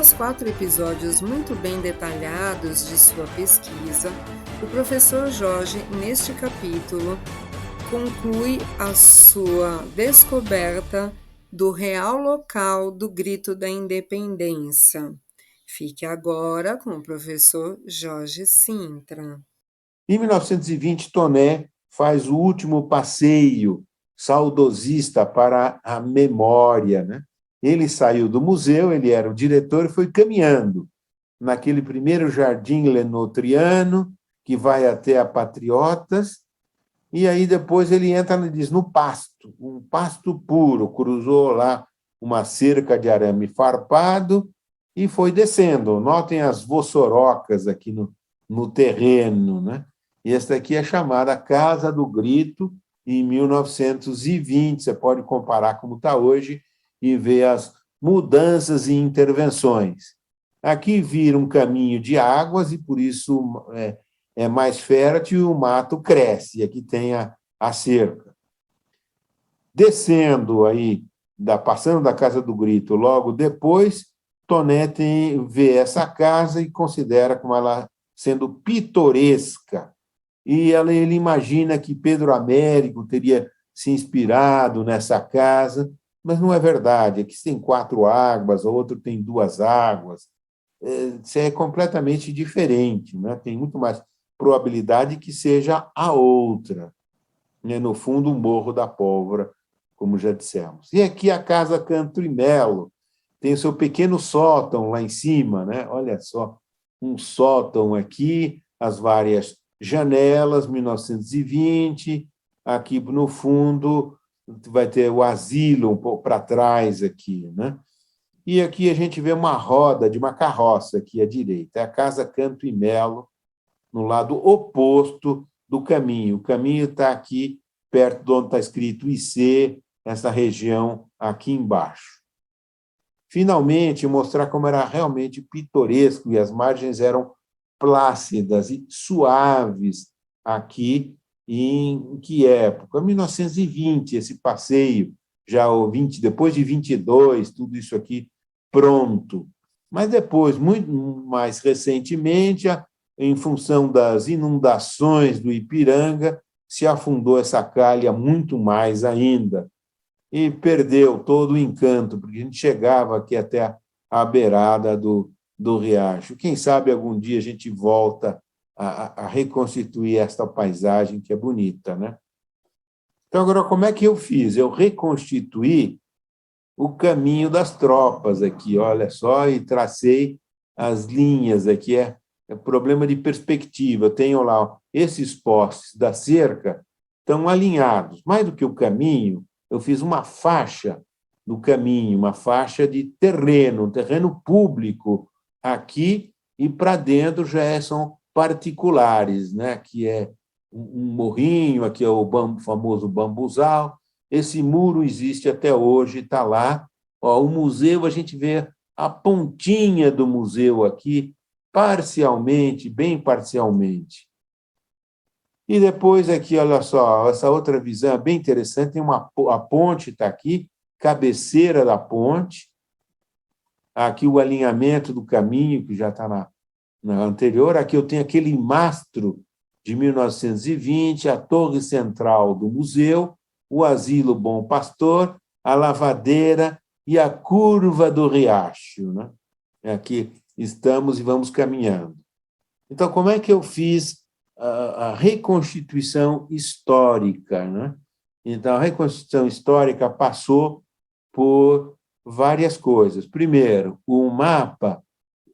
Após 4 episódios muito bem detalhados de sua pesquisa, o professor Jorge, neste capítulo, conclui a sua descoberta do real local do Grito da Independência. Fique agora com o professor Jorge Sintra. Em 1920, Toné faz o último passeio saudosista para a memória, né? Ele saiu do museu, ele era o diretor e foi caminhando naquele primeiro jardim lenotriano que vai até a Patriotas, e aí depois ele entra e diz no pasto, um pasto puro, cruzou lá uma cerca de arame farpado e foi descendo. Notem as vossorocas aqui no terreno, né? E esta aqui é chamada Casa do Grito, em 1920. Você pode comparar como está hoje e ver as mudanças e intervenções. Aqui vira um caminho de águas e, por isso, é mais fértil e o mato cresce. E aqui tem a cerca. Descendo aí, passando da Casa do Grito, logo depois, Toné vê essa casa e considera como ela sendo pitoresca. E ele imagina que Pedro Américo teria se inspirado nessa casa, mas não é verdade. Aqui tem 4 águas, o outro tem 2 águas. Isso é completamente diferente, né? Tem muito mais probabilidade que seja a outra, né? No fundo, o Morro da Pólvora, como já dissemos. E aqui a Casa Canto e Melo tem o seu pequeno sótão lá em cima, né? Olha só, um sótão aqui, as várias janelas, 1920, aqui no fundo vai ter o asilo um pouco para trás aqui, né? E aqui a gente vê uma roda de uma carroça aqui à direita, é a Casa Canto e Melo, no lado oposto do caminho. O caminho está aqui, perto de onde está escrito IC, essa região aqui embaixo. Finalmente, mostrar como era realmente pitoresco e as margens eram plácidas e suaves aqui. Em que época? 1920, esse passeio, já depois de 22, tudo isso aqui pronto. Mas depois, muito mais recentemente, em função das inundações do Ipiranga, se afundou essa calha muito mais ainda e perdeu todo o encanto, porque a gente chegava aqui até a beirada do riacho. Quem sabe algum dia a gente volta a reconstituir esta paisagem que é bonita, né? Então, agora, como é que eu fiz? Eu reconstituí o caminho das tropas aqui, olha só, e tracei as linhas aqui, é problema de perspectiva. Eu tenho lá esses postes da cerca estão alinhados. Mais do que o caminho, eu fiz uma faixa do caminho, uma faixa de terreno, um terreno público aqui, e para dentro já são particulares, né? Que é um morrinho, aqui é o famoso bambuzal. Esse muro existe até hoje, está lá. O museu, a gente vê a pontinha do museu aqui, parcialmente, bem parcialmente. E depois aqui, olha só, essa outra visão é bem interessante, tem a ponte está aqui, cabeceira da ponte, aqui o alinhamento do caminho, que já está na anterior, aqui eu tenho aquele mastro de 1920, a torre central do museu, o asilo Bom Pastor, a lavadeira e a curva do riacho, né? Aqui estamos e vamos caminhando. Então, como é que eu fiz a reconstituição histórica, né? Então, a reconstituição histórica passou por várias coisas. Primeiro, o mapa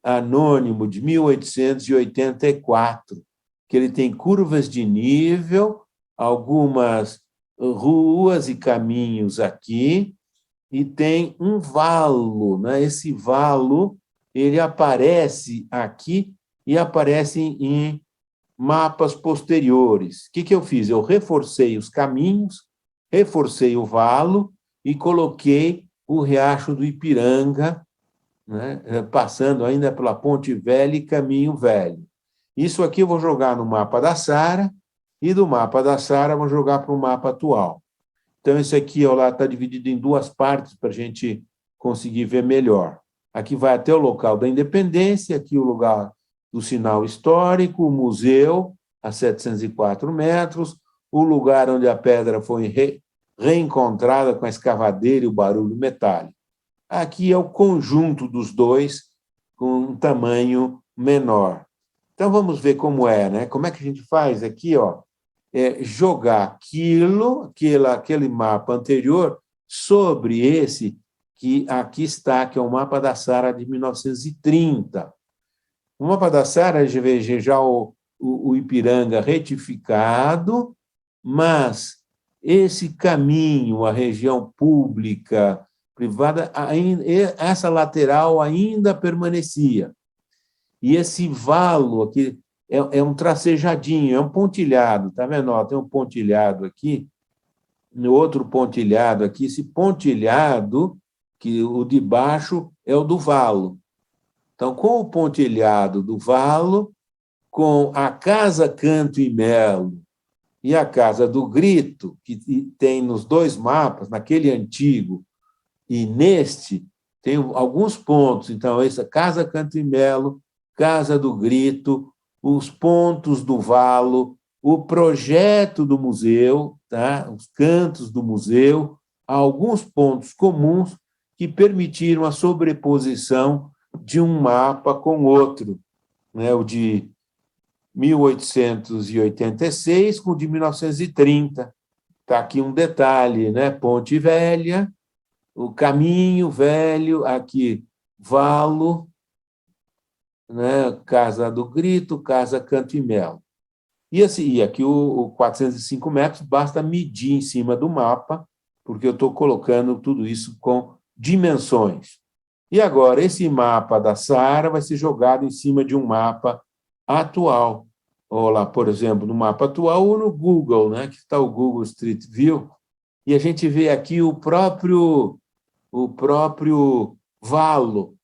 anônimo de 1884, que ele tem curvas de nível, algumas ruas e caminhos aqui, e tem um valo, né? Esse valo ele aparece aqui e aparece em mapas posteriores. O que eu fiz? Eu reforcei os caminhos, reforcei o valo e coloquei o Riacho do Ipiranga, né? Passando ainda pela Ponte Velha e Caminho Velho. Isso aqui eu vou jogar no mapa da Sara, e do mapa da Sara vou jogar para o mapa atual. Então, esse aqui está dividido em 2 partes para a gente conseguir ver melhor. Aqui vai até o local da Independência, aqui o lugar do sinal histórico, o museu, a 704 metros, o lugar onde a pedra foi reencontrada com a escavadeira e o barulho metálico. Aqui é o conjunto dos dois, com um tamanho menor. Então, vamos ver como é, né? Como é que a gente faz aqui, ó? Jogar aquele mapa anterior, sobre esse que aqui está, que é o mapa da Sara de 1930. O mapa da Sara, veja já o Ipiranga retificado, mas esse caminho, a região pública, privada, essa lateral ainda permanecia. E esse valo aqui é um tracejadinho, é um pontilhado, tá vendo? Ó, tem um pontilhado aqui, no outro pontilhado aqui, esse pontilhado, que o de baixo é o do valo. Então, com o pontilhado do valo, com a Casa Canto e Melo e a Casa do Grito, que tem nos dois mapas, naquele antigo e neste, tem alguns pontos. Então, essa Casa Canto e Melo, Casa do Grito, os pontos do valo, o projeto do museu, tá? Os cantos do museu, alguns pontos comuns que permitiram a sobreposição de um mapa com outro, né? O de 1886 com o de 1930. Está aqui um detalhe, né? Ponte Velha, o Caminho Velho, aqui Valo, né? Casa do Grito, Casa Canto e Melo. E aqui o 405 metros, basta medir em cima do mapa, porque eu estou colocando tudo isso com dimensões. E agora, esse mapa da Sara vai ser jogado em cima de um mapa atual. Ou lá, por exemplo, no mapa atual ou no Google, né? Que está o Google Street View, e a gente vê aqui o próprio valo. O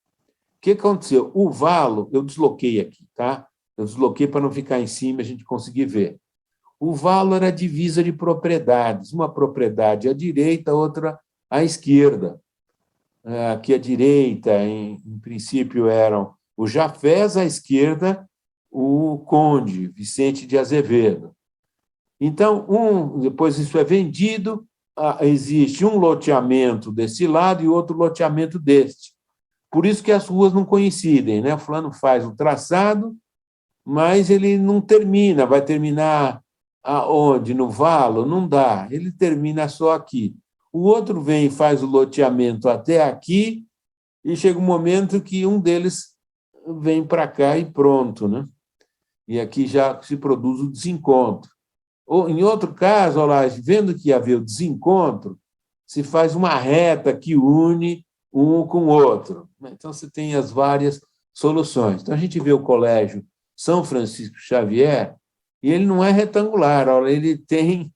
que aconteceu? O valo, eu desloquei aqui, tá? Eu desloquei para não ficar em cima e a gente conseguir ver. O valo era divisa de propriedades, uma propriedade à direita, outra à esquerda. Aqui à direita, em princípio, eram o Jafés, à esquerda, o Conde, Vicente de Azevedo. Então, depois isso é vendido, existe um loteamento desse lado e outro loteamento deste. Por isso que as ruas não coincidem, né? O fulano faz o traçado, mas ele não termina. Vai terminar aonde? No valo? Não dá. Ele termina só aqui. O outro vem e faz o loteamento até aqui, e chega um momento que um deles vem para cá e pronto, né? E aqui já se produz o desencontro. Ou, em outro caso, olha lá, vendo que havia o desencontro, se faz uma reta que une um com o outro. Então, você tem as várias soluções. Então, a gente vê o Colégio São Francisco Xavier, e ele não é retangular, olha, ele tem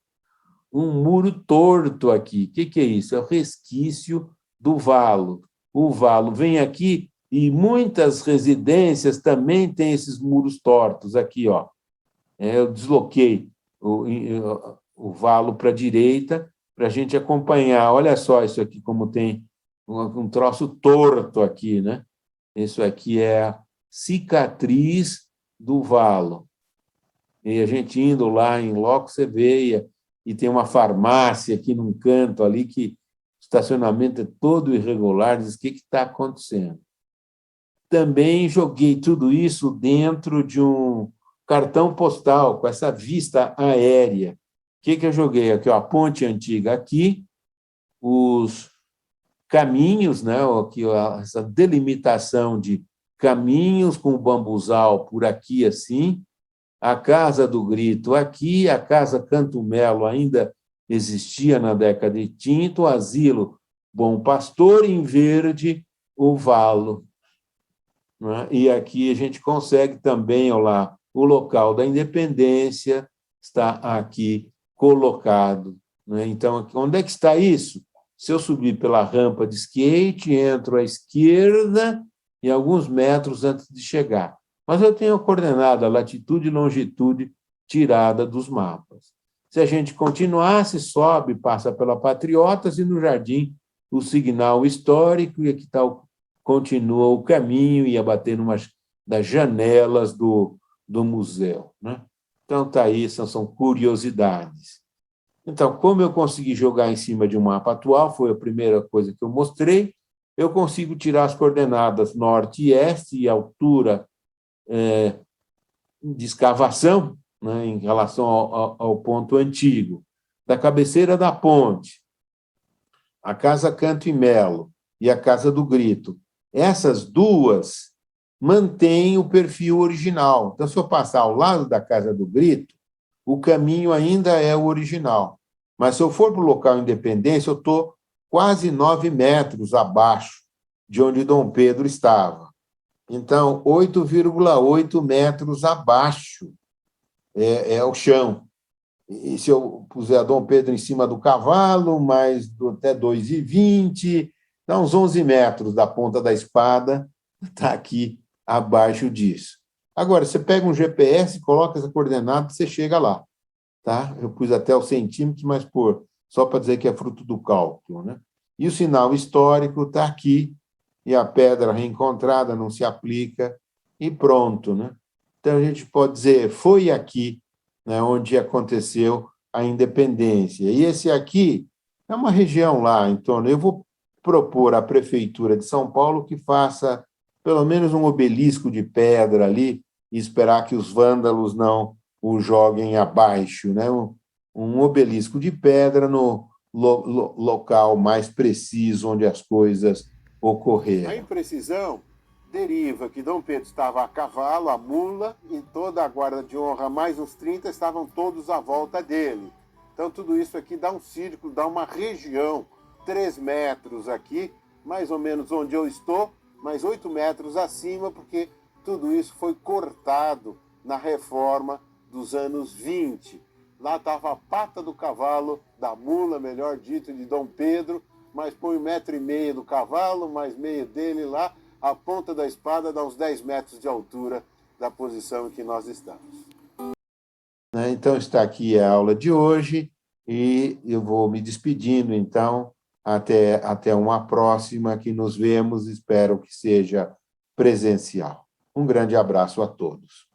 um muro torto aqui. O que é isso? É o resquício do valo. O valo vem aqui e muitas residências também têm esses muros tortos aqui, ó. Eu desloquei o valo para a direita para a gente acompanhar. Olha só isso aqui, como tem um troço torto aqui, né? Isso aqui é a cicatriz do valo. E a gente indo lá em loco, você vê, e tem uma farmácia aqui num canto ali, que o estacionamento é todo irregular, diz o que está acontecendo. Também joguei tudo isso dentro de um cartão postal, com essa vista aérea. O que eu joguei aqui? Ó, a ponte antiga aqui, os caminhos, né? Aqui, ó, essa delimitação de caminhos com o bambuzal por aqui, assim, a Casa do Grito aqui, a Casa Canto Melo ainda existia na década de 30, o Asilo Bom Pastor, em verde, o Valo. Né? E aqui a gente consegue também, olha lá, o local da Independência está aqui colocado. Né? Então, onde é que está isso? Se eu subir pela rampa de skate, entro à esquerda e alguns metros antes de chegar. Mas eu tenho a coordenada, latitude e longitude tirada dos mapas. Se a gente continuasse, sobe, passa pela Patriotas e no Jardim o Signal Histórico, e aqui está o continua o caminho e ia bater numa das janelas do museu, né? Então, está aí, são curiosidades. Então, como eu consegui jogar em cima de um mapa atual, foi a primeira coisa que eu mostrei, eu consigo tirar as coordenadas norte e este e a altura de escavação, né, em relação ao ponto antigo, da cabeceira da ponte, a Casa Canto e Melo e a Casa do Grito. Essas duas mantêm o perfil original. Então, se eu passar ao lado da Casa do Grito, o caminho ainda é o original. Mas, se eu for para o local Independência, eu estou quase 9 metros abaixo de onde Dom Pedro estava. Então, 8,8 metros abaixo é o chão. E se eu puser Dom Pedro em cima do cavalo, mais até 2,20, dá uns 11 metros da ponta da espada, está aqui abaixo disso. Agora, você pega um GPS, coloca essa coordenada, você chega lá. Tá? Eu pus até os centímetros, mas só para dizer que é fruto do cálculo, né? E o sinal histórico está aqui, e a pedra reencontrada não se aplica, e pronto, né? Então, a gente pode dizer, foi aqui, né, onde aconteceu a independência. E esse aqui é uma região lá em torno. Eu vou propor à Prefeitura de São Paulo que faça pelo menos um obelisco de pedra ali e esperar que os vândalos não o joguem abaixo, né? Um obelisco de pedra no local mais preciso onde as coisas ocorreram. A imprecisão deriva que Dom Pedro estava a cavalo, a mula, e toda a guarda de honra, mais os 30, estavam todos à volta dele. Então, tudo isso aqui dá um círculo, dá uma região, 3 metros aqui, mais ou menos onde eu estou, mais 8 metros acima, porque tudo isso foi cortado na reforma dos anos 20. Lá estava a pata do cavalo, da mula, melhor dito, de Dom Pedro, mas põe 1,5 metro do cavalo, mais meio dele lá, a ponta da espada dá uns 10 metros de altura da posição em que nós estamos. Então, está aqui a aula de hoje e eu vou me despedindo, então, até uma próxima, que nos vemos, espero que seja presencial. Um grande abraço a todos.